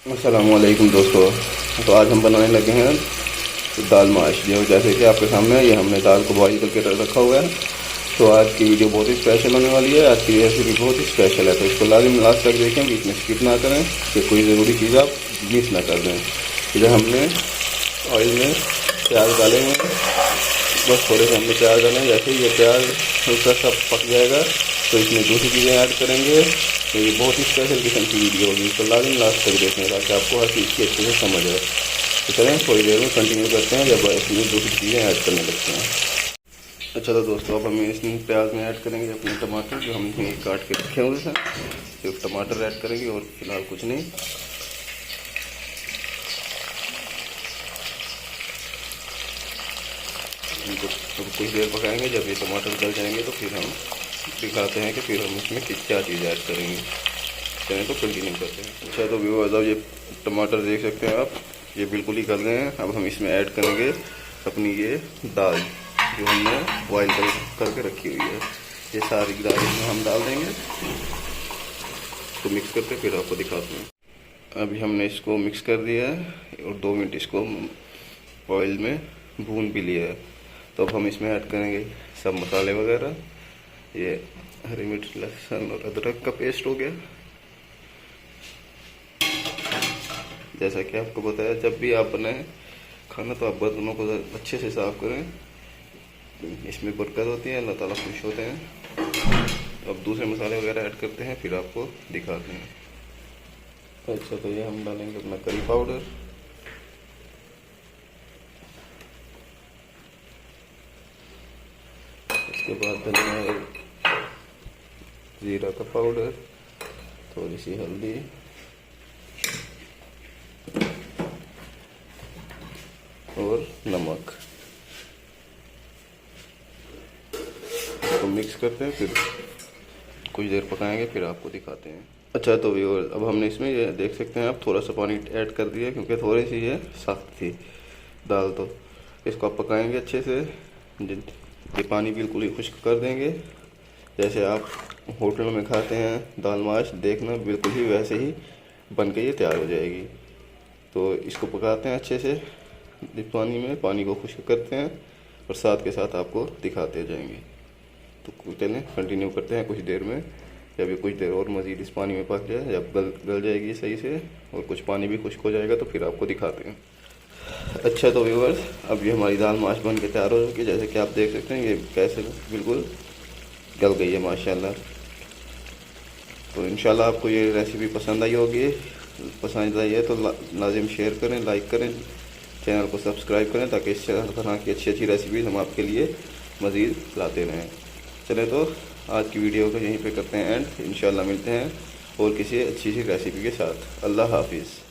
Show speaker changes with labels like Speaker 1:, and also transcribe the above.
Speaker 1: अस्सलामुअलैकुम दोस्तों। तो आज हम बनाने लगे हैं दाल माश। जो जैसे कि आपके सामने है, ये हमने दाल को बॉईल करके रखा हुआ है। तो आज की वीडियो बहुत ही स्पेशल होने वाली है। आज की रेसिपी बहुत ही स्पेशल है, तो इसको लाजिम लास्ट तक देखें, बीच में स्किप ना करें कि कोई ज़रूरी चीज़ आप मिस ना कर दें। इधर हमने ऑयल में प्याज डाले हैं, बस थोड़े से हमने प्याज डाले हैं। जैसे ये प्याज हल्का सा पक जाएगा तो इसमें दूसरी चीज़ें ऐड करेंगे। तो ये बहुत ही स्पेशल किस्म की वीडियो होगी, तो लाजिम लास्ट तक देखें ताकि आपको हर चीज़ की अच्छे से समझ आए। तो चलें थोड़ी देर में कंटिन्यू करते हैं जब इसमें दूसरी चीज़ें ऐड करने लगते हैं। अच्छा तो दोस्तों, अब हम इसमें प्याज में ऐड करेंगे अपने टमाटर, जो हमने काट के रखे हुए हैं। सिर्फ टमाटर ऐड करेंगे और फिलहाल कुछ नहीं। इनको कुछ देर पकाएंगे। जब ये टमाटर गल जाएंगे तो फिर हम दिखाते हैं कि फिर हम इसमें क्या चीज़ ऐड करेंगे। चलें तो कंटिन्यू करते हैं। अच्छा तो व्यूअर्स, अब ये टमाटर देख सकते हैं आप, ये बिल्कुल ही गल गए हैं। अब हम इसमें ऐड करेंगे अपनी ये दाल जो हमने बॉयल करके रखी हुई है। ये सारी दाल इसमें हम डाल देंगे, तो मिक्स करके फिर आपको दिखाते हैं। अभी हमने इसको मिक्स कर दिया है और 2 मिनट इसको ऑयल में भून भी लिया है। तो अब हम इसमें ऐड करेंगे सब मसाले वगैरह। ये हरी मिर्च, लहसुन और अदरक का पेस्ट हो गया। जैसा कि आपको बताया, जब भी आप बनाएं खाना तो आप बर्तनों को अच्छे से साफ़ करें, इसमें बरकत होती है, अल्लाह ताला खुश होते हैं। अब दूसरे मसाले वगैरह ऐड करते हैं, फिर आपको दिखाते हैं। अच्छा तो ये हम डालेंगे अपना करी पाउडर, इसके बाद डालेंगे जीरा का पाउडर, थोड़ी सी हल्दी, और नमक। इसको मिक्स करते हैं, फिर कुछ देर पकाएंगे, फिर आपको दिखाते हैं। अच्छा तो व्यूअर्स, अब हमने इसमें ये देख सकते हैं आप, थोड़ा सा पानी ऐड कर दिया क्योंकि थोड़ी सी ये सख्त थी दाल। तो इसको आप पकाएंगे अच्छे से। ये पानी बिल्कुल ही खुश्क कर देंगे। जैसे आप होटलों में खाते हैं दाल माश, देखना बिल्कुल ही वैसे ही बन के ये तैयार हो जाएगी। तो इसको पकाते हैं अच्छे से पानी में, पानी को खुश्क करते हैं और साथ के साथ आपको दिखाते जाएंगे। तो चलें कंटिन्यू करते हैं कुछ देर में। जब ये कुछ देर और मज़ीद इस पानी में पक जाए, जब गल जाएगी सही से और कुछ पानी भी खुश्क हो जाएगा, तो फिर आपको दिखाते हैं। अच्छा तो व्यूअर्स, अब ये हमारी दाल माश बन के तैयार हो चुकी है। जैसे कि आप देख सकते हैं ये कैसे बिल्कुल गल गई है माशाल्लाह। तो इंशाल्लाह आपको ये रेसिपी पसंद आई होगी। पसंद आई है तो लाजिम शेयर करें, लाइक करें, चैनल को सब्सक्राइब करें ताकि इस तरह की अच्छी अच्छी रेसिपीज़ हम आपके लिए मज़ीद लाते रहें। चलें तो आज की वीडियो को यहीं पे करते हैं एंड। इंशाल्लाह मिलते हैं और किसी अच्छी सी रेसिपी के साथ। अल्लाह हाफिज़।